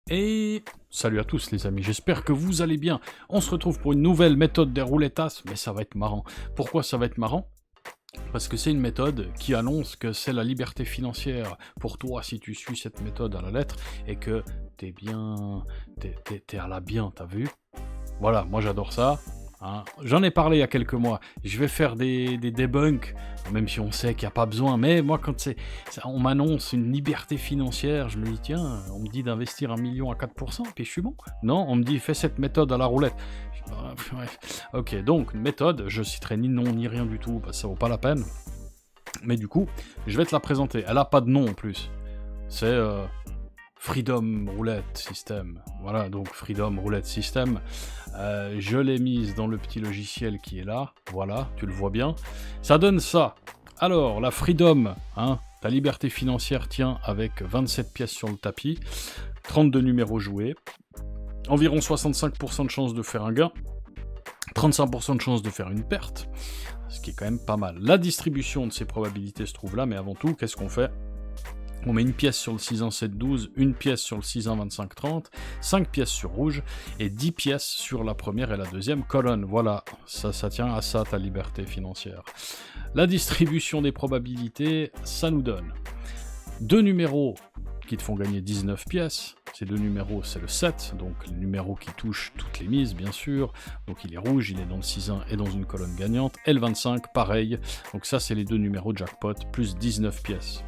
Et salut à tous les amis, j'espère que vous allez bien. On se retrouve pour une nouvelle méthode des roulettas, mais ça va être marrant. Pourquoi ça va être marrant? Parce que c'est une méthode qui annonce que c'est la liberté financière pour toi si tu suis cette méthode à la lettre et que t'es bien... t'es à la bien, t'as vu? Voilà, moi j'adore ça. Hein. J'en ai parlé il y a quelques mois. Je vais faire des debunks, même si on sait qu'il n'y a pas besoin. Mais moi, quand on m'annonce une liberté financière, je me dis, tiens, on me dit d'investir 1 million à 4%, puis je suis bon. Non, on me dit, fais cette méthode à la roulette. Ouais. Ok, donc, une méthode, je citerai ni nom ni rien du tout, parce que ça vaut pas la peine. Mais du coup, je vais te la présenter. Elle a pas de nom en plus. C'est... Freedom Roulette System. Voilà, donc Freedom Roulette System. Je l'ai mise dans le petit logiciel qui est là. Voilà, tu le vois bien. Ça donne ça. Alors, la Freedom, hein, ta liberté financière tient avec 27 pièces sur le tapis, 32 numéros joués, environ 65% de chance de faire un gain, 35% de chance de faire une perte, ce qui est quand même pas mal. La distribution de ces probabilités se trouve là, mais avant tout, qu'est-ce qu'on fait ? On met une pièce sur le 6-1, 7-12, une pièce sur le 6-1, 25-30, 5 pièces sur rouge, et 10 pièces sur la première et la deuxième colonne. Voilà, ça tient à ça ta liberté financière. La distribution des probabilités, ça nous donne 2 numéros qui te font gagner 19 pièces. Ces deux numéros, c'est le 7, donc le numéro qui touche toutes les mises, bien sûr. Donc il est rouge, il est dans le 6-1 et dans une colonne gagnante. Et le 25, pareil. Donc ça, c'est les deux numéros de jackpot, plus 19 pièces.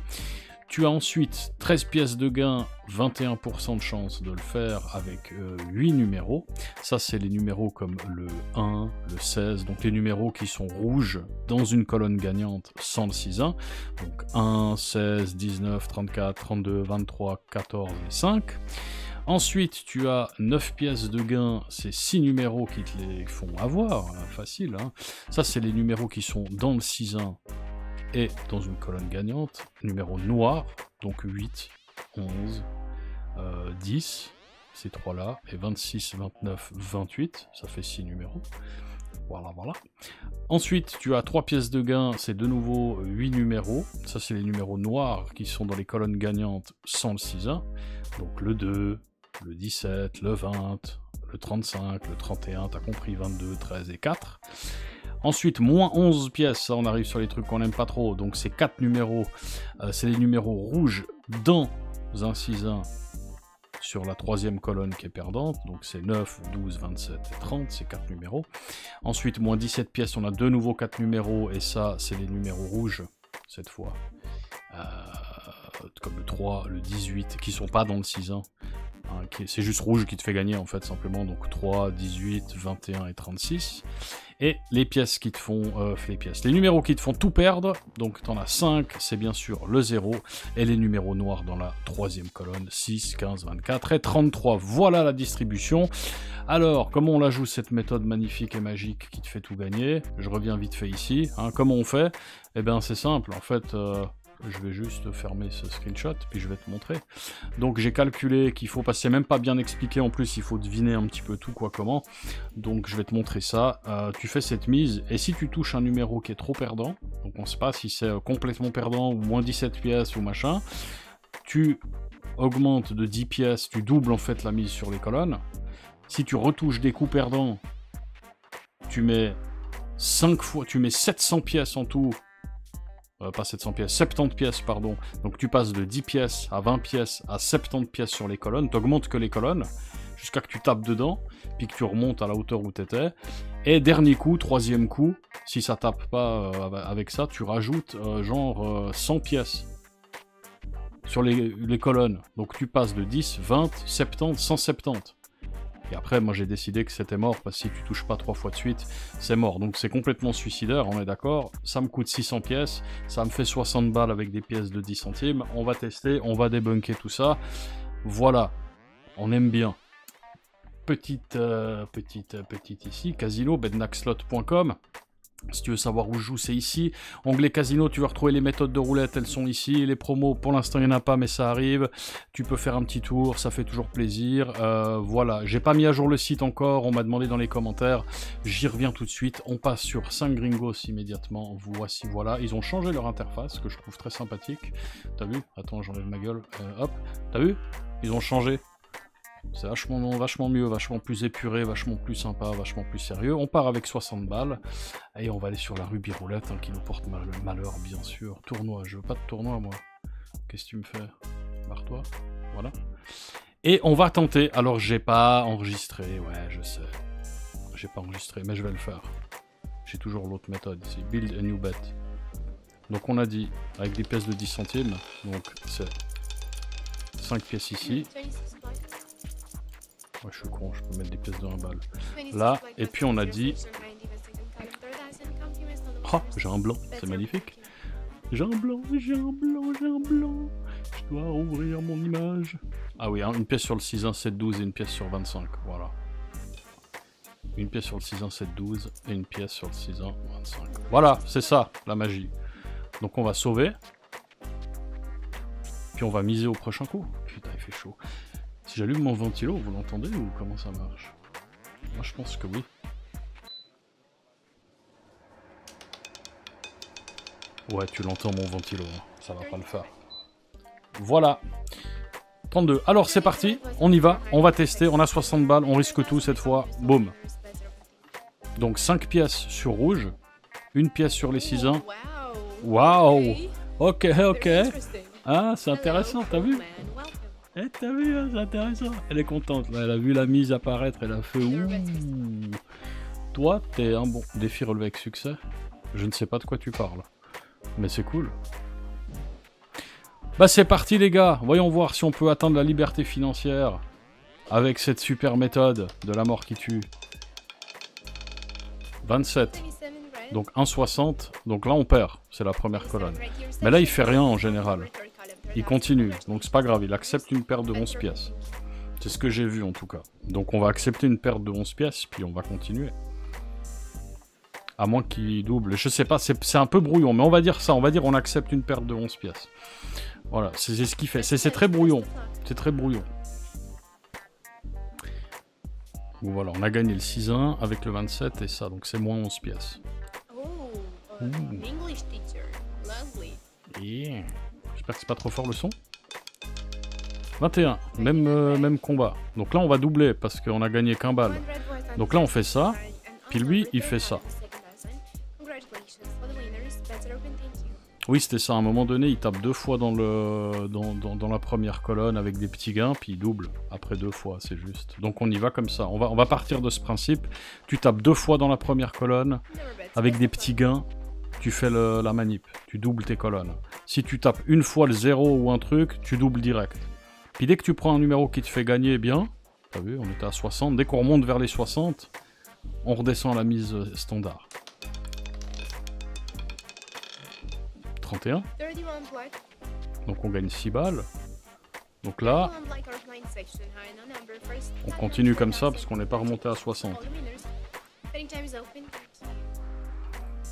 Tu as ensuite 13 pièces de gain, 21% de chance de le faire avec 8 numéros. Ça, c'est les numéros comme le 1, le 16, donc les numéros qui sont rouges dans une colonne gagnante sans le 6-1. Donc 1, 16, 19, 34, 32, 23, 14 et 5. Ensuite, tu as 9 pièces de gain, c'est 6 numéros qui te les font avoir, hein, facile. Hein. Ça, c'est les numéros qui sont dans le 6-1. Et dans une colonne gagnante, numéro noir, donc 8, 11, 10, ces trois-là, et 26, 29, 28, ça fait 6 numéros. Voilà. Ensuite, tu as 3 pièces de gain, c'est de nouveau 8 numéros. Ça, c'est les numéros noirs qui sont dans les colonnes gagnantes sans le 6-1. Donc le 2, le 17, le 20, le 35, le 31, t'as compris, 22, 13 et 4. Ensuite, moins 11 pièces, ça on arrive sur les trucs qu'on n'aime pas trop, donc c'est 4 numéros, c'est les numéros rouges dans un 6-1 sur la troisième colonne qui est perdante, donc c'est 9, 12, 27 et 30, c'est 4 numéros. Ensuite, moins 17 pièces, on a de nouveau 4 numéros, et ça c'est les numéros rouges, cette fois, comme le 3, le 18, qui sont pas dans le 6-1. Hein, c'est juste rouge qui te fait gagner en fait simplement, donc 3, 18, 21 et 36. Et les pièces qui te font, les numéros qui te font tout perdre, donc t'en as 5, c'est bien sûr le 0, et les numéros noirs dans la troisième colonne, 6, 15, 24 et 33. Voilà la distribution. Alors, comment on la joue cette méthode magnifique et magique qui te fait tout gagner? Je reviens vite fait ici. Hein, comment on fait? Eh bien c'est simple, en fait... je vais juste fermer ce screenshot, puis je vais te montrer. Donc j'ai calculé qu'il faut passer, même pas bien expliqué, en plus il faut deviner un petit peu tout quoi comment. Donc je vais te montrer ça. Tu fais cette mise, et si tu touches un numéro qui est trop perdant, donc on sait pas si c'est complètement perdant, ou moins 17 pièces ou machin, tu augmentes de 10 pièces, tu doubles en fait la mise sur les colonnes. Si tu retouches des coups perdants, tu mets 5 fois, tu mets 700 pièces en tout. Pas 700 pièces, 70 pièces, pardon. Donc tu passes de 10 pièces à 20 pièces à 70 pièces sur les colonnes. Tu augmentes que les colonnes, jusqu'à que tu tapes dedans, puis que tu remontes à la hauteur où tu étais. Et dernier coup, troisième coup, si ça tape pas avec ça, tu rajoutes genre 100 pièces sur les colonnes. Donc tu passes de 10, 20, 70, 170. Et après, moi j'ai décidé que c'était mort, parce que si tu touches pas 3 fois de suite, c'est mort. Donc c'est complètement suicidaire, on est d'accord. Ça me coûte 600 pièces, ça me fait 60 balles avec des pièces de 10 centimes. On va tester, on va débunker tout ça. Voilà, on aime bien. Petite ici, casino, bednaxslot.com. Si tu veux savoir où je joue, c'est ici. Onglet casino, tu vas retrouver les méthodes de roulette, elles sont ici. Les promos, pour l'instant, il n'y en a pas, mais ça arrive. Tu peux faire un petit tour, ça fait toujours plaisir. Voilà, j'ai pas mis à jour le site encore, on m'a demandé dans les commentaires. J'y reviens tout de suite. On passe sur 5 Gringos immédiatement. Voici, voilà. Ils ont changé leur interface, que je trouve très sympathique. T'as vu? Attends, j'enlève ma gueule. Hop, t'as vu? Ils ont changé. C'est vachement mieux, vachement plus épuré, vachement plus sympa, vachement plus sérieux. On part avec 60 balles. Et on va aller sur la Ruby Roulette, hein, qui nous porte malheur, bien sûr. Tournoi, je veux pas de tournoi, moi. Qu'est-ce que tu me fais? Barre-toi. Voilà. Et on va tenter. Alors, j'ai pas enregistré, ouais, je sais. J'ai pas enregistré, mais je vais le faire. J'ai toujours l'autre méthode ici. Build a new bet. Donc, on a dit, avec des pièces de 10 centimes. Donc, c'est 5 pièces ici. Ouais, je suis con, je peux mettre des pièces de 1 balle. Là, et puis on a dit... Oh, j'ai un blanc, c'est magnifique. J'ai un blanc. Je dois ouvrir mon image. Ah oui, hein, une pièce sur le 6-1, 7-12 et une pièce sur 25, voilà. Une pièce sur le 6-1, 7-12 et une pièce sur le 6-1, 25. Voilà, c'est ça, la magie. Donc on va sauver. Puis on va miser au prochain coup. Putain, il fait chaud. Si j'allume mon ventilo, vous l'entendez ou comment ça marche? Moi je pense que oui. Ouais, tu l'entends mon ventilo, hein. Ça va pas le faire. Voilà. 32. Alors c'est parti, on y va, on va tester, on a 60 balles, on risque tout cette fois. Boum. Donc 5 pièces sur rouge, une pièce sur les 6-1. Waouh. Ok. Ah, c'est intéressant, t'as vu? Eh, t'as vu, hein, c'est intéressant. Elle est contente, là, elle a vu la mise apparaître, elle a fait ouh. Toi, t'es un bon défi relevé avec succès. Je ne sais pas de quoi tu parles, mais c'est cool. Bah c'est parti les gars, voyons voir si on peut atteindre la liberté financière avec cette super méthode de la mort qui tue. 27, donc 1,60, donc là on perd, c'est la première colonne. Mais là il fait rien en général. Il continue, donc c'est pas grave, il accepte une perte de 11 pièces. C'est ce que j'ai vu en tout cas. Donc on va accepter une perte de 11 pièces, puis on va continuer. À moins qu'il double, je sais pas, c'est un peu brouillon, mais on va dire ça, on va dire on accepte une perte de 11 pièces. Voilà, c'est ce qu'il fait, c'est très brouillon, c'est très brouillon. Bon, voilà, on a gagné le 6-1 avec le 27 et ça, donc c'est moins 11 pièces. Yeah. J'espère que c'est pas trop fort le son. 21, même combat. Donc là on va doubler parce qu'on a gagné qu'un balle. Donc là on fait ça, puis lui il fait ça. Oui c'était ça, à un moment donné il tape 2 fois dans la première colonne avec des petits gains, puis il double après 2 fois, c'est juste. Donc on y va comme ça, on va partir de ce principe. Tu tapes 2 fois dans la première colonne avec des petits gains. Tu fais la manip, tu doubles tes colonnes. Si tu tapes une fois le 0 ou un truc, tu doubles direct. Puis dès que tu prends un numéro qui te fait gagner bien, t'as vu, on était à 60, dès qu'on remonte vers les 60, on redescend à la mise standard. 31. Donc on gagne 6 balles. Donc là, on continue comme ça parce qu'on n'est pas remonté à 60.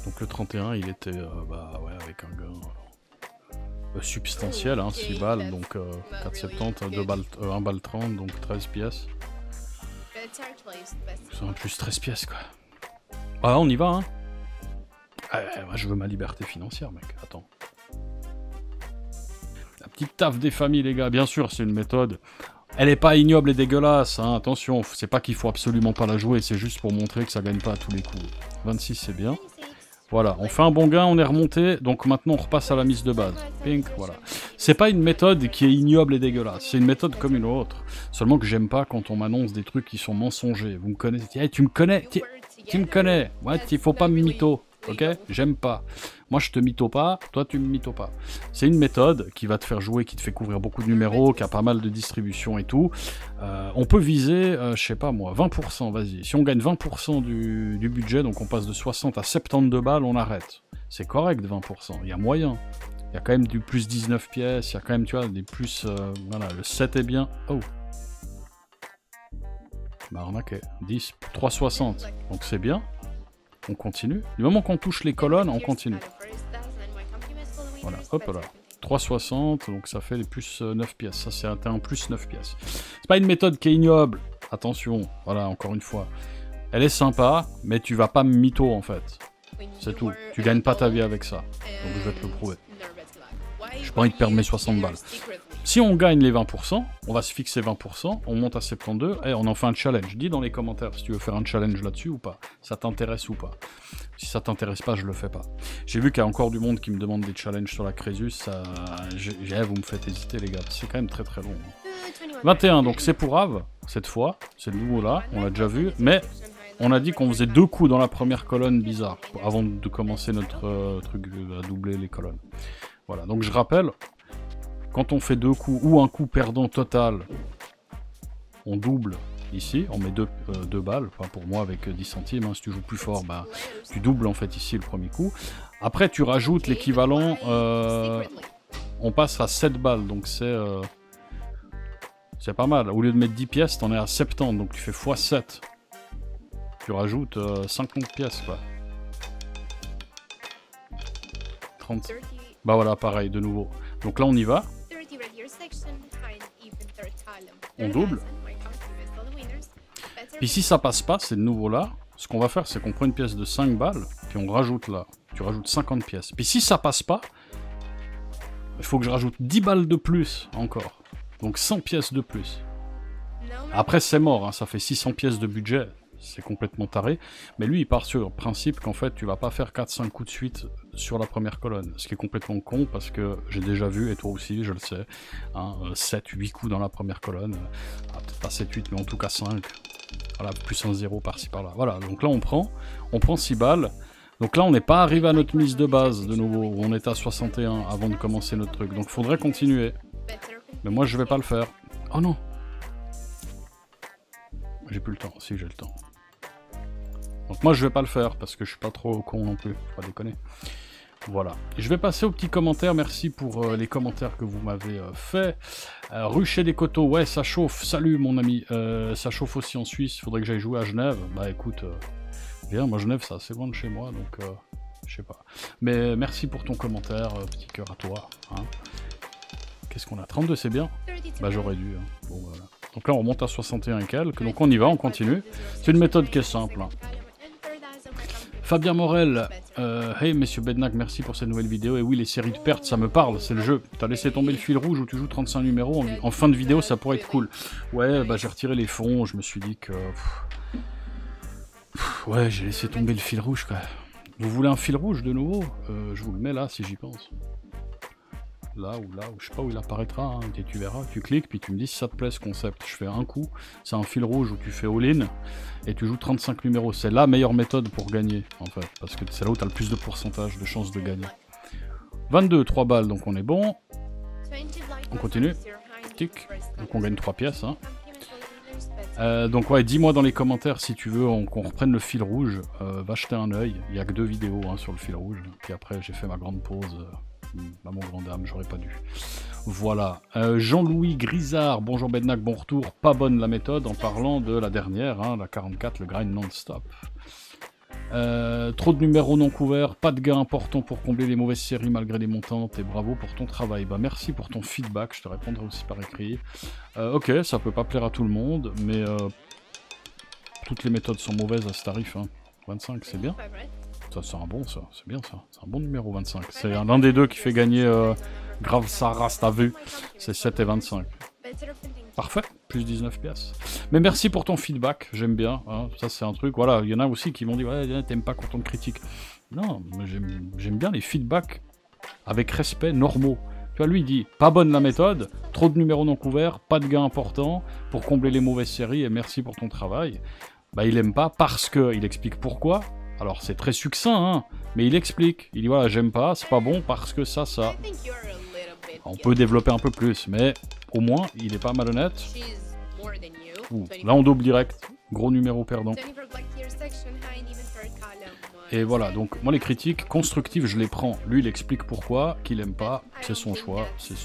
Donc le 31, il était bah ouais, avec un gain substantiel, hein, 6 balles, donc 4,70, 1 balle 30, donc 13 pièces. C'est un plus 13 pièces quoi. Ah on y va hein. Moi je veux ma liberté financière mec, attends. La petite taf des familles les gars, bien sûr c'est une méthode. Elle est pas ignoble et dégueulasse, hein, attention, c'est pas qu'il faut absolument pas la jouer, c'est juste pour montrer que ça gagne pas à tous les coups. 26 c'est bien. Voilà, on fait un bon gain, on est remonté, donc maintenant on repasse à la mise de base. Pink, voilà. C'est pas une méthode qui est ignoble et dégueulasse, c'est une méthode comme une autre. Seulement que j'aime pas quand on m'annonce des trucs qui sont mensongers. Vous me connaissez, hey, tu me connais, tu me connais, ouais, il faut pas me mytho, ok? J'aime pas. Moi je te mytho pas, toi tu me mytho pas. C'est une méthode qui va te faire jouer, qui te fait couvrir beaucoup de numéros, qui a pas mal de distribution et tout. On peut viser, je sais pas moi, 20%, vas-y. Si on gagne 20% du budget, donc on passe de 60 à 72 balles, on arrête. C'est correct 20%, il y a moyen. Il y a quand même du plus 19 pièces, il y a quand même, tu vois, des plus... voilà, le 7 est bien. Oh. Bah arnaqué. 10, 3,60. Donc c'est bien. On continue. Du moment qu'on touche les colonnes, on continue. Voilà, hop là. 3,60, donc ça fait les plus 9 pièces. Ça, c'est un plus 9 pièces. C'est pas une méthode qui est ignoble. Attention, voilà, encore une fois. Elle est sympa, mais tu vas pas me mytho, en fait. C'est tout. Tu gagnes pas ta vie avec ça. Donc je vais te le prouver. J'ai pas envie de perdre mes 60 balles. Si on gagne les 20%, on va se fixer 20%, on monte à 72, et on en fait un challenge. Dis dans les commentaires si tu veux faire un challenge là-dessus ou pas. Ça t'intéresse ou pas. Si ça t'intéresse pas, je le fais pas. J'ai vu qu'il y a encore du monde qui me demande des challenges sur la Crésus. Ça... vous me faites hésiter les gars, c'est quand même très très long. 21, donc c'est pour Ave, cette fois. C'est le nouveau là, on l'a déjà vu. Mais on a dit qu'on faisait 2 coups dans la première colonne bizarre, avant de commencer notre truc à doubler les colonnes. Voilà, donc je rappelle... Quand on fait 2 coups ou un coup perdant total, on double ici, on met 2 balles, enfin pour moi avec 10 centimes, hein, si tu joues plus fort, bah, tu doubles en fait ici le premier coup. Après tu rajoutes l'équivalent, on passe à 7 balles, donc c'est pas mal. Au lieu de mettre 10 pièces, t'en es à 70, donc tu fais x7. Tu rajoutes 50 pièces quoi. 30. Bah voilà, pareil, de nouveau. Donc là on y va. On double. Puis si ça passe pas, c'est de nouveau là. Ce qu'on va faire, c'est qu'on prend une pièce de 5 balles, puis on rajoute là. Tu rajoutes 50 pièces. Puis si ça passe pas, il faut que je rajoute 10 balles de plus encore. Donc 100 pièces de plus. Après c'est mort, hein, ça fait 600 pièces de budget. C'est complètement taré. Mais lui, il part sur le principe qu'en fait, tu vas pas faire 4-5 coups de suite sur la première colonne. Ce qui est complètement con, parce que j'ai déjà vu, et toi aussi, je le sais, hein, 7-8 coups dans la première colonne. Peut-être pas 7-8, mais en tout cas 5. Voilà, plus un 0 par-ci par-là. Voilà, donc là, on prend 6 balles. Donc là, on n'est pas arrivé à notre mise de base, de nouveau, où on était à 61 avant de commencer notre truc. Donc, faudrait continuer. Mais moi, je vais pas le faire. Oh non! J'ai plus le temps. Si, j'ai le temps. Donc moi je vais pas le faire parce que je suis pas trop con non plus, faut pas déconner. Voilà. Et je vais passer aux petits commentaires, merci pour les commentaires que vous m'avez fait. Rucher des coteaux, ouais ça chauffe, salut mon ami, ça chauffe aussi en Suisse, il faudrait que j'aille jouer à Genève. Bah écoute, viens, moi Genève c'est assez loin de chez moi, donc je sais pas. Mais merci pour ton commentaire, petit cœur à toi. Hein. Qu'est-ce qu'on a, 32 c'est bien? Bah j'aurais dû, hein. Bon voilà. Donc là on remonte à 61 et quelques, donc on y va, on continue. C'est une méthode qui est simple. Hein. Fabien Morel, hey Monsieur Bednack, merci pour cette nouvelle vidéo. Et oui, les séries de pertes, ça me parle, c'est le jeu. T'as laissé tomber le fil rouge où tu joues 35 numéros. En fin de vidéo, ça pourrait être cool. Ouais, bah j'ai retiré les fonds, je me suis dit que... ouais, j'ai laissé tomber le fil rouge, quoi. Vous voulez un fil rouge de nouveau? Je vous le mets là, si j'y pense. Là, ou je sais pas où il apparaîtra, hein, et tu verras, tu cliques, puis tu me dis si ça te plaît ce concept. Je fais un coup, c'est un fil rouge où tu fais all-in, et tu joues 35 numéros. C'est la meilleure méthode pour gagner, en fait, parce que c'est là où tu as le plus de pourcentage de chances de gagner. 22, 3 balles, donc on est bon. On continue. Tic. Donc on gagne 3 pièces. Hein. Donc ouais, dis-moi dans les commentaires si tu veux qu'on reprenne le fil rouge. Va jeter un œil, il n'y a que 2 vidéos hein, sur le fil rouge. Puis après j'ai fait ma grande pause. Bah mon grand dame, j'aurais pas dû. Voilà. Jean-Louis Grisard, bonjour Bednack, bon retour. Pas bonne la méthode en parlant de la dernière, hein, la 44, le grind non-stop. Trop de numéros non couverts, pas de gains importants pour combler les mauvaises séries malgré les montantes, et bravo pour ton travail. Bah merci pour ton feedback, je te répondrai aussi par écrit. Ok, ça peut pas plaire à tout le monde, mais toutes les méthodes sont mauvaises à ce tarif. Hein. 25, c'est bien. Ça, c'est un bon, ça. C'est bien, ça. C'est un bon numéro, 25. C'est l'un des deux qui fait gagner grave sa race, t'as vu. C'est 7 et 25. Parfait. Plus 19 pièces. Mais merci pour ton feedback. J'aime bien. Hein. Ça, c'est un truc. Voilà, il y en a aussi qui m'ont dit, ouais, t'aimes pas quand on te critique. Non, j'aime bien les feedbacks avec respect normaux. Tu vois, lui, il dit, pas bonne la méthode, trop de numéros non couverts, pas de gains importants pour combler les mauvaises séries et merci pour ton travail. Bah, il aime pas parce que, il explique pourquoi. Alors c'est très succinct, hein, mais il explique. Il dit voilà, j'aime pas, c'est pas bon parce que ça. On peut développer un peu plus, mais au moins, il est pas malhonnête. Ouh, là on double direct. Gros numéro perdant. Et voilà, donc moi les critiques constructives, je les prends. Lui, il explique pourquoi, qu'il aime pas, c'est son choix, c'est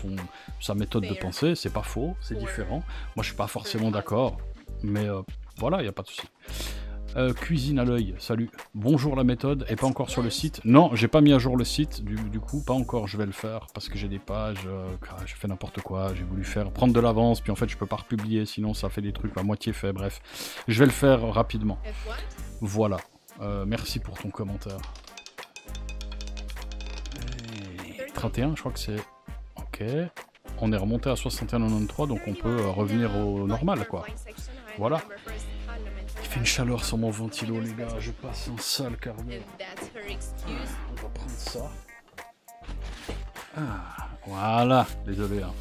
sa méthode de pensée, c'est pas faux, c'est différent. Moi je suis pas forcément d'accord, mais voilà, il n'y a pas de souci. Cuisine à l'œil, salut. Bonjour la méthode, et pas encore sur le site. Non, j'ai pas mis à jour le site, du coup, pas encore, je vais le faire, parce que j'ai des pages, j'ai fait n'importe quoi, j'ai voulu prendre de l'avance, puis en fait je peux pas republier, sinon ça fait des trucs à moitié fait, bref. Je vais le faire rapidement. Voilà, merci pour ton commentaire. 31, je crois que c'est... Ok, on est remonté à 61,93, donc on peut revenir au normal, quoi. Voilà. Il fait une chaleur sur mon ventilo, les gars, je passe un sale quart d'heure. On va prendre ça. Ah, voilà, désolé. Hein.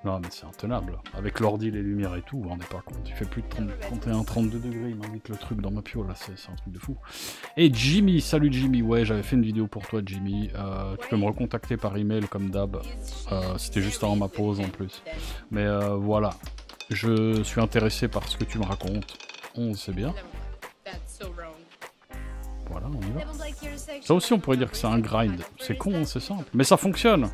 Non, mais c'est intenable. Avec l'ordi, les lumières et tout, on n'est pas compte. Il fait plus de 31, 32 degrés, il m'invite le truc dans ma piole, là, c'est un truc de fou. Et Jimmy, salut Jimmy, ouais, j'avais fait une vidéo pour toi, Jimmy. Tu peux me recontacter par email comme d'hab. C'était juste avant ma pause en plus. Mais voilà, je suis intéressé par ce que tu me racontes. On sait bien. Voilà, on y va. Ça aussi, on pourrait dire que c'est un grind. C'est con, hein, c'est simple. Mais ça fonctionne.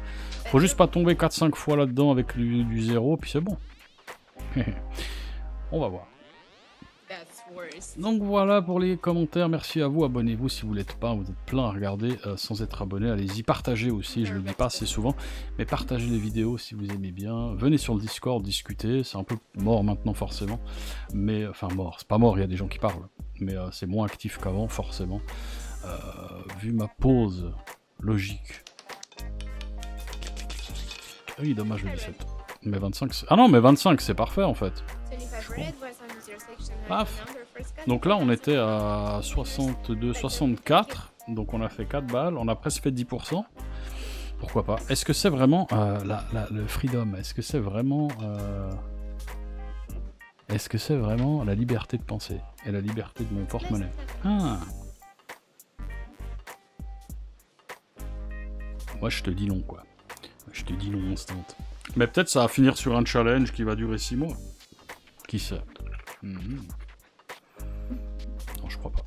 Faut juste pas tomber 4-5 fois là-dedans avec du zéro, puis c'est bon. On va voir. Donc voilà pour les commentaires. Merci à vous. Abonnez-vous si vous l'êtes pas. Vous êtes plein à regarder sans être abonné. Allez-y, partagez aussi. Je le dis pas assez souvent. Mais partagez les vidéos si vous aimez bien. Venez sur le Discord discuter. C'est un peu mort maintenant, forcément. Mais, enfin, mort. C'est pas mort, il y a des gens qui parlent. Mais c'est moins actif qu'avant, forcément. Vu ma pause logique. Ah oui, dommage le 17. Mais 25, ah non, mais 25, c'est parfait en fait. Paf. Donc là, on était à 62, 64. Donc on a fait 4 balles. On a presque fait 10%. Pourquoi pas. Est-ce que c'est vraiment le freedom? Est-ce que c'est vraiment... Est-ce que c'est vraiment la liberté de penser et la liberté de mon porte-monnaie? Ah. Moi, je te dis non, quoi. Je te dis non instant. Mais peut-être ça va finir sur un challenge qui va durer 6 mois. Qui sait? Non, je crois pas.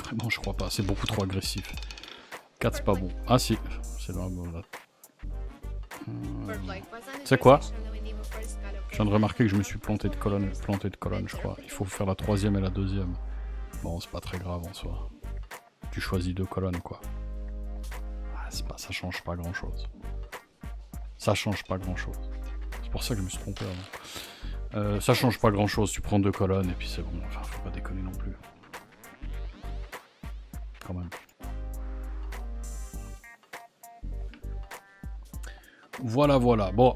Vraiment, je crois pas. C'est beaucoup trop agressif. 4, c'est pas bon. Ah si, c'est dans la bonne. C'est quoi? Je viens de remarquer que je me suis planté de colonne, je crois. Il faut faire la 3e et la 2e. Bon, c'est pas très grave en soi. Tu choisis 2 colonnes, quoi. Ah, ça change pas grand-chose. Ça change pas grand-chose. C'est pour ça que je me suis trompé avant. Ça change pas grand-chose. Tu prends 2 colonnes et puis c'est bon. Enfin, faut pas déconner non plus. Quand même. Voilà, voilà. Bon,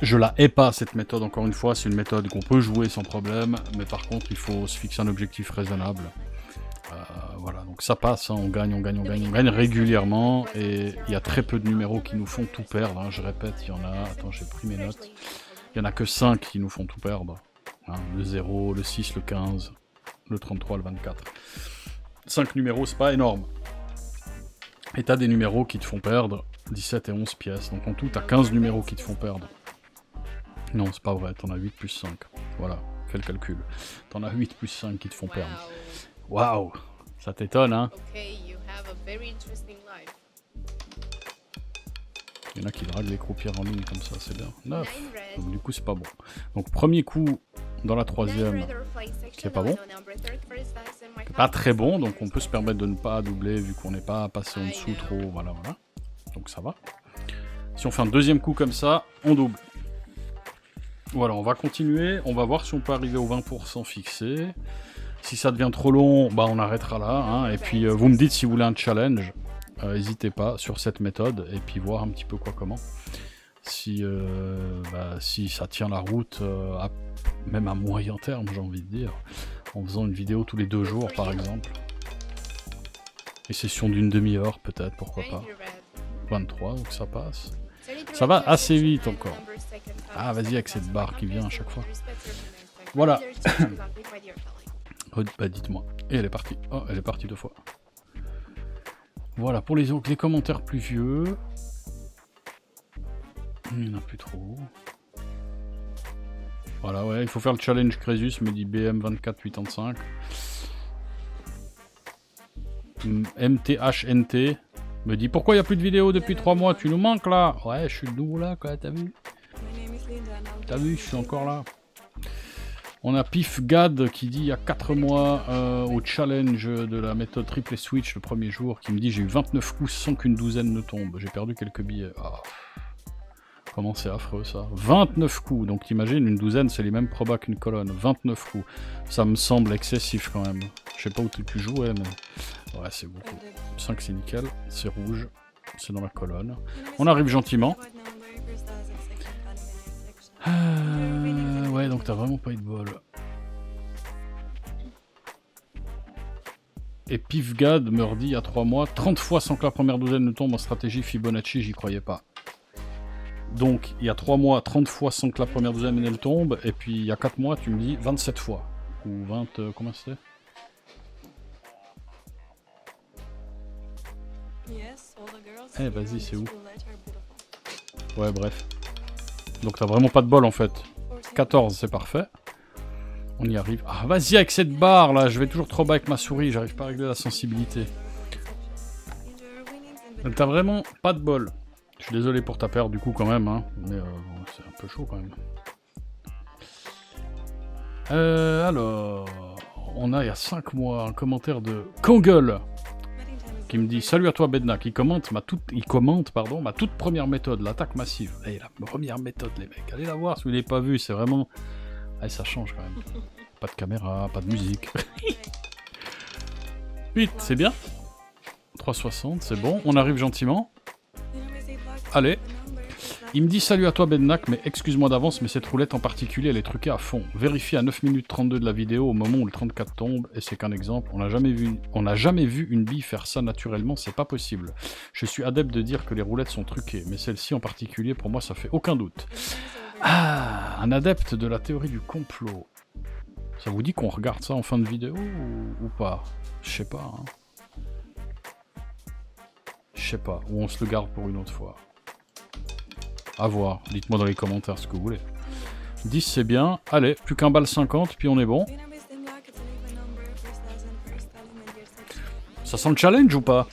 je la hais pas cette méthode, encore une fois. C'est une méthode qu'on peut jouer sans problème. Mais par contre, il faut se fixer un objectif raisonnable. Voilà, donc ça passe, hein, on gagne régulièrement. Et il y a très peu de numéros qui nous font tout perdre. Hein, je répète, il y en a... Attends, j'ai pris mes notes. Il y en a que 5 qui nous font tout perdre. Hein, le 0, le 6, le 15, le 33, le 24. 5 numéros, c'est pas énorme. Et t'as des numéros qui te font perdre 17 et 11 pièces. Donc en tout, t'as 15 numéros qui te font perdre. Non, c'est pas vrai, t'en as 8 plus 5. Voilà, fais le calcul. T'en as 8 plus 5 qui te font perdre. Waouh, ça t'étonne, hein? Il y en a qui draguent les croupières en ligne comme ça, c'est bien. 9. Donc du coup, c'est pas bon. Donc premier coup dans la 3e, qui est pas bon. Pas très bon, donc on peut se permettre de ne pas doubler vu qu'on n'est pas passé en dessous trop. Voilà, voilà. Donc ça va. Si on fait un 2e coup comme ça, on double. Voilà, on va continuer. On va voir si on peut arriver au 20% fixé. Si ça devient trop long, bah on arrêtera là. Hein. Et puis vous me dites si vous voulez un challenge. N'hésitez pas sur cette méthode. Et puis voir un petit peu quoi comment. Si ça tient la route, même à moyen terme, j'ai envie de dire. En faisant une vidéo tous les 2 jours par exemple. Et session d'une demi-heure peut-être, pourquoi pas. 23, donc ça passe. Ça va assez vite encore. Ah vas-y avec cette barre qui vient à chaque fois. Voilà. Bah dites-moi. Et elle est partie. Oh, elle est partie 2 fois. Voilà, pour les commentaires plus vieux. Il n'y en a plus trop. Voilà, ouais, il faut faire le challenge Crésus, me dit BM2485. MTHNT me dit pourquoi il n'y a plus de vidéos depuis 3 mois, tu nous manques là. Ouais, je suis nouveau là, quoi, t'as vu? T'as vu, je suis encore là. On a PifGad qui dit il y a 4 mois au challenge de la méthode triple switch le premier jour, qui me dit j'ai eu 29 coups sans qu'une douzaine ne tombe. J'ai perdu quelques billets. Oh. Comment c'est affreux ça. 29 coups, donc t'imagines, une douzaine c'est les mêmes probas qu'une colonne. 29 coups. Ça me semble excessif quand même. Je sais pas où tu jouais, mais... Ouais, c'est beaucoup. 5 c'est nickel, c'est rouge, c'est dans la colonne. On arrive gentiment. Ouais, donc t'as vraiment pas eu de bol. Et Pifgad me redit il y a 3 mois, 30 fois sans que la première douzaine ne tombe en stratégie Fibonacci, j'y croyais pas. Donc il y a 3 mois, 30 fois sans que la première douzaine elle tombe, et puis il y a 4 mois, tu me dis 27 fois. Ou 20, comment c'était? Eh vas-y, c'est où? Ouais, bref. Donc t'as vraiment pas de bol en fait. 14, c'est parfait. On y arrive. Ah, vas-y avec cette barre là, je vais toujours trop bas avec ma souris, j'arrive pas à régler la sensibilité. T'as vraiment pas de bol. Je suis désolé pour ta perte du coup quand même, hein. Mais c'est un peu chaud quand même. Alors, on a il y a 5 mois un commentaire de Kangol qui me dit salut à toi Bedna, qui commente ma toute première méthode, l'attaque massive. Et la première méthode les mecs, allez la voir si vous l'avez pas vu, c'est vraiment... Ah, ça change quand même. Pas de caméra, pas de musique. 8, c'est bien. 360, c'est bon, on arrive gentiment. Allez. Il me dit salut à toi Bednak, mais excuse-moi d'avance, mais cette roulette en particulier elle est truquée à fond. Vérifie à 9 minutes 32 de la vidéo au moment où le 34 tombe, et c'est qu'un exemple, on n'a jamais vu une bille faire ça naturellement, c'est pas possible. Je suis adepte de dire que les roulettes sont truquées, mais celle-ci en particulier pour moi ça fait aucun doute. Ah, un adepte de la théorie du complot. Ça vous dit qu'on regarde ça en fin de vidéo ou pas? Je sais pas. Hein. Je sais pas, ou on se le garde pour une autre fois. À voir, dites-moi dans les commentaires ce que vous voulez. 10 c'est bien, allez, plus qu'un balle 50, puis on est bon. Ça sent le challenge ou pas?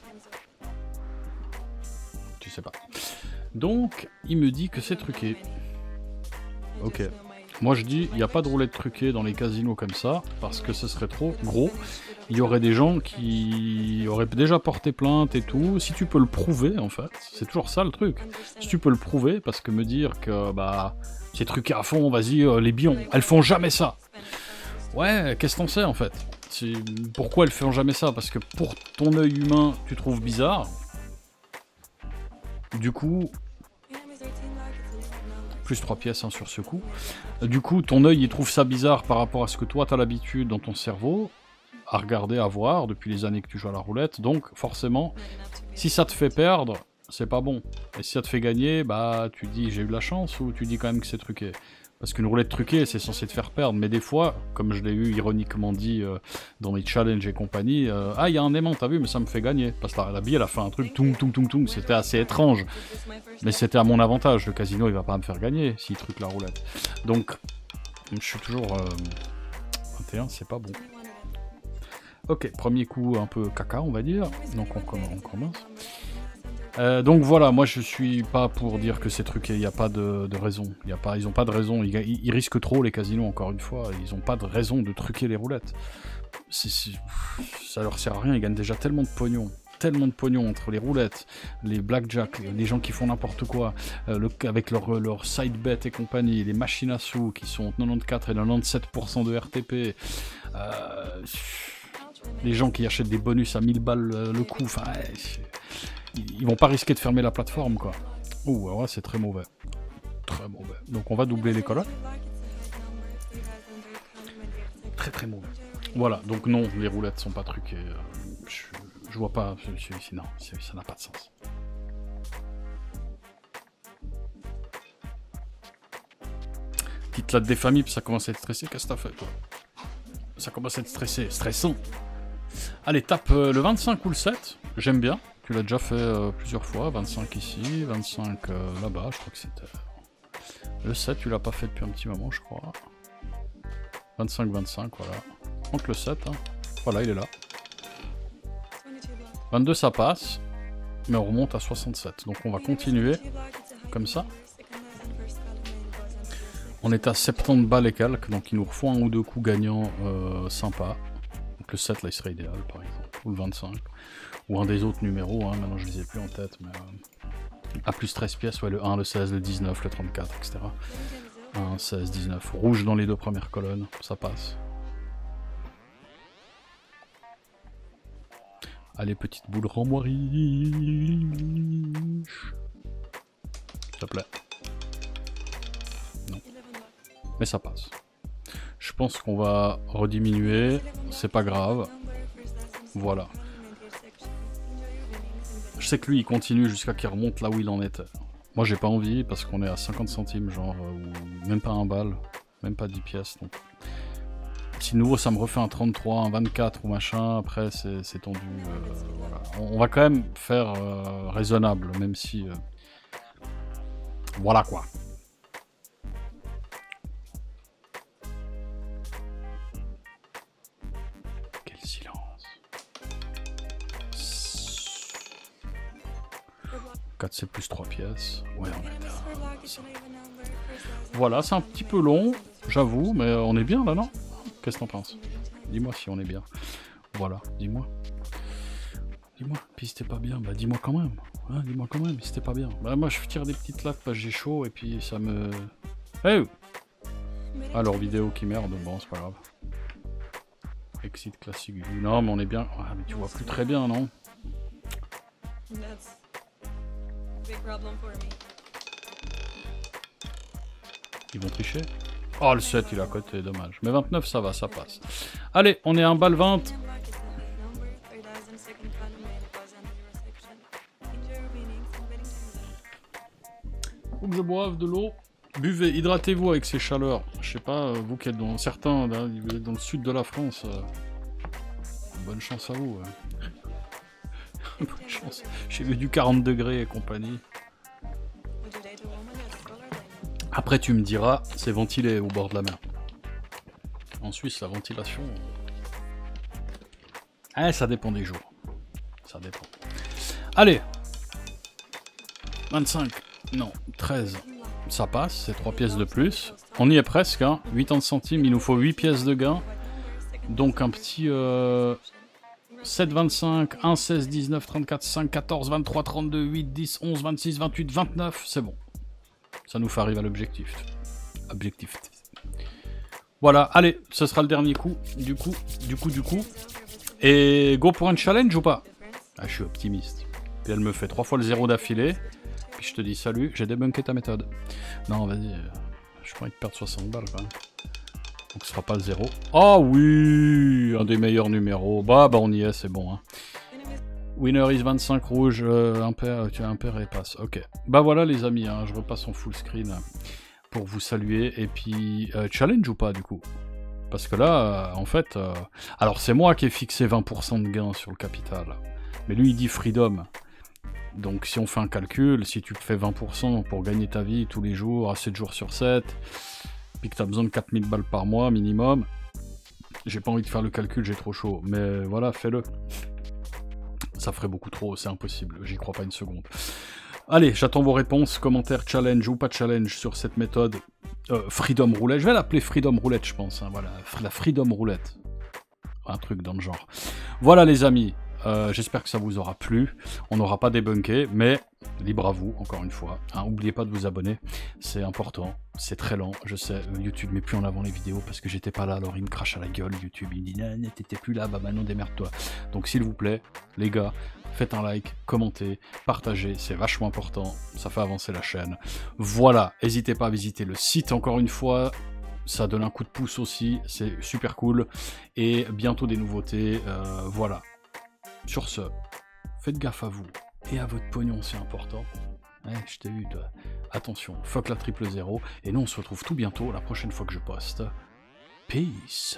Tu sais pas. Donc, il me dit que c'est truqué. Ok. Moi je dis, il n'y a pas de roulette truquée dans les casinos comme ça, parce que ce serait trop gros. Il y aurait des gens qui auraient déjà porté plainte et tout. Si tu peux le prouver, en fait, c'est toujours ça le truc. Si tu peux le prouver, parce que me dire que bah c'est truqué à fond, vas-y, les billes, elles font jamais ça. Ouais, qu'est-ce que t'en sais en fait? Pourquoi elles font jamais ça? Parce que pour ton œil humain, tu trouves bizarre. Du coup... Plus 3 pièces hein, sur ce coup. Du coup, ton œil il trouve ça bizarre par rapport à ce que toi t'as l'habitude dans ton cerveau à regarder, à voir depuis les années que tu joues à la roulette. Donc forcément, si ça te fait perdre, c'est pas bon. Et si ça te fait gagner, bah tu dis j'ai eu de la chance ou tu dis quand même que c'est truqué. Parce qu'une roulette truquée, c'est censé te faire perdre. Mais des fois, comme je l'ai eu ironiquement dit dans mes challenges et compagnie, ah il y a un aimant, t'as vu, mais ça me fait gagner. Parce que la bille, elle a fait un truc, toum toum toum toum, c'était assez étrange. Mais c'était à mon avantage. Le casino, il va pas me faire gagner s'il truque la roulette. Donc, je suis toujours 21, c'est pas bon. Ok, premier coup un peu caca, on va dire. Donc on commence. Donc voilà, moi je suis pas pour dire que c'est truqué, il n'y a pas de raison. Ils ont pas de raison, ils risquent trop les casinos encore une fois, ils ont pas de raison de truquer les roulettes. Ça leur sert à rien, ils gagnent déjà tellement de pognon. Tellement de pognon entre les roulettes, les blackjack, les gens qui font n'importe quoi, avec leur side bet et compagnie, les machines à sous qui sont 94 et 97% de RTP, les gens qui achètent des bonus à 1000 balles le coup, enfin, ils vont pas risquer de fermer la plateforme quoi. Ouh, alors là c'est très mauvais. Très mauvais. Donc on va doubler les colonnes. Très très mauvais. Voilà, donc non, les roulettes sont pas truquées. Je vois pas, non, ça n'a pas de sens. Quitte la défamille, puis ça commence à être stressé, qu'est-ce que t'as fait toi? Ça commence à être stressé, stressant. Allez, tape le 25 ou le 7, j'aime bien. Tu l'as déjà fait plusieurs fois, 25 ici, 25 là-bas, je crois que c'était... Le 7, tu l'as pas fait depuis un petit moment, je crois. 25-25, voilà. Donc le 7, hein. Voilà, il est là. 22, ça passe, mais on remonte à 67. Donc on va continuer comme ça. On est à 70 balles et quelques, donc il nous refont un ou deux coups gagnants sympas. Donc le 7, là, il serait idéal, par exemple. Ou le 25. Ou un des autres numéros, hein. Maintenant je les ai plus en tête, mais... à plus 13 pièces, ouais, le 1, le 16, le 19, le 34, etc. 1, 16, 19. Rouge dans les deux premières colonnes, ça passe. Allez, petite boule, rends-moi riche. S'il te plaît. Non. mais ça passe. Je pense qu'on va rediminuer, c'est pas grave. Voilà. Je sais que lui il continue jusqu'à qu'il remonte là où il en était. Moi j'ai pas envie parce qu'on est à 50 centimes genre, ou même pas un bal, même pas 10 pièces. Donc. Si de nouveau ça me refait un 33, un 24 ou machin, après c'est tendu. Voilà. On va quand même faire raisonnable, même si... Voilà quoi. Quel silence. 4C plus 3 pièces. Ouais, on est là. Voilà, c'est un petit peu long, j'avoue, mais on est bien là, non? Qu'est-ce que t'en penses? Dis-moi si on est bien. Voilà, dis-moi. Dis-moi, puis si t'es pas bien, bah dis-moi quand même. Hein, dis-moi quand même si t'es pas bien. Bah moi je tire des petites lattes parce que j'ai chaud et puis ça me... Hey! Alors vidéo qui merde, bon c'est pas grave. Exit classique. Non mais on est bien. Ah, mais tu vois plus très bien, non? Ils vont tricher? Oh le 7 il est à côté, dommage. Mais 29 ça va, ça passe. Allez, on est à un bal 20. Faut que je boive de l'eau. Buvez, hydratez-vous avec ces chaleurs. Je sais pas, vous qui êtes dans certains, là, vous êtes dans le sud de la France. Bonne chance à vous. Bonne chance. J'ai vu du 40 degrés et compagnie. Après tu me diras, c'est ventilé au bord de la mer. En Suisse, la ventilation... ça dépend des jours. Ça dépend. Allez 25. Non, 13. Ça passe, c'est 3 pièces de plus. On y est presque, hein. 80 centimes, il nous faut 8 pièces de gain. Donc un petit 7, 25, 1, 16, 19, 34, 5, 14, 23, 32, 8, 10, 11, 26, 28, 29, c'est bon. Ça nous fait arriver à l'objectif. Objectif. Voilà, allez, ce sera le dernier coup. Du coup. Et go pour un challenge ou pas? Ah, je suis optimiste. Puis elle me fait 3 fois le 0 d'affilée. Puis je te dis salut, j'ai débunké ta méthode. Non, vas-y, je pas envie de perdre 60 balles quand même. Donc ce sera pas le 0. Oh oui, un des meilleurs numéros. Bah on y est, c'est bon. Hein. Winner is 25 rouge, impair, tu as impair et passe. Ok. Bah voilà les amis, hein, je repasse en full screen pour vous saluer. Et puis, challenge ou pas du coup? Parce que là, en fait... alors c'est moi qui ai fixé 20% de gain sur le capital. Mais lui il dit freedom. Donc si on fait un calcul, si tu te fais 20% pour gagner ta vie tous les jours, à 7 jours sur 7, puis que tu as besoin de 4000 balles par mois minimum, j'ai pas envie de faire le calcul, j'ai trop chaud. Mais voilà, fais-le. Ça ferait beaucoup trop, c'est impossible, j'y crois pas une seconde. Allez, j'attends vos réponses, commentaires, challenge ou pas challenge sur cette méthode. Freedom Roulette, je vais l'appeler Freedom Roulette je pense, hein, voilà, la Freedom Roulette. Un truc dans le genre. Voilà les amis. J'espère que ça vous aura plu. On n'aura pas débunké, mais libre à vous, encore une fois. Hein, n'oubliez pas de vous abonner, c'est important. C'est très lent, je sais. YouTube met plus en avant les vidéos parce que j'étais pas là, alors il me crache à la gueule. YouTube, il me dit « t'étais plus là, bah maintenant démerde-toi ». Donc s'il vous plaît, les gars, faites un like, commentez, partagez, c'est vachement important. Ça fait avancer la chaîne. Voilà, n'hésitez pas à visiter le site encore une fois. Ça donne un coup de pouce aussi, c'est super cool. Et bientôt des nouveautés, voilà. Sur ce, faites gaffe à vous et à votre pognon, c'est important. Je t'ai eu, toi. Attention, fuck la 000. Et nous, on se retrouve tout bientôt, la prochaine fois que je poste. Peace.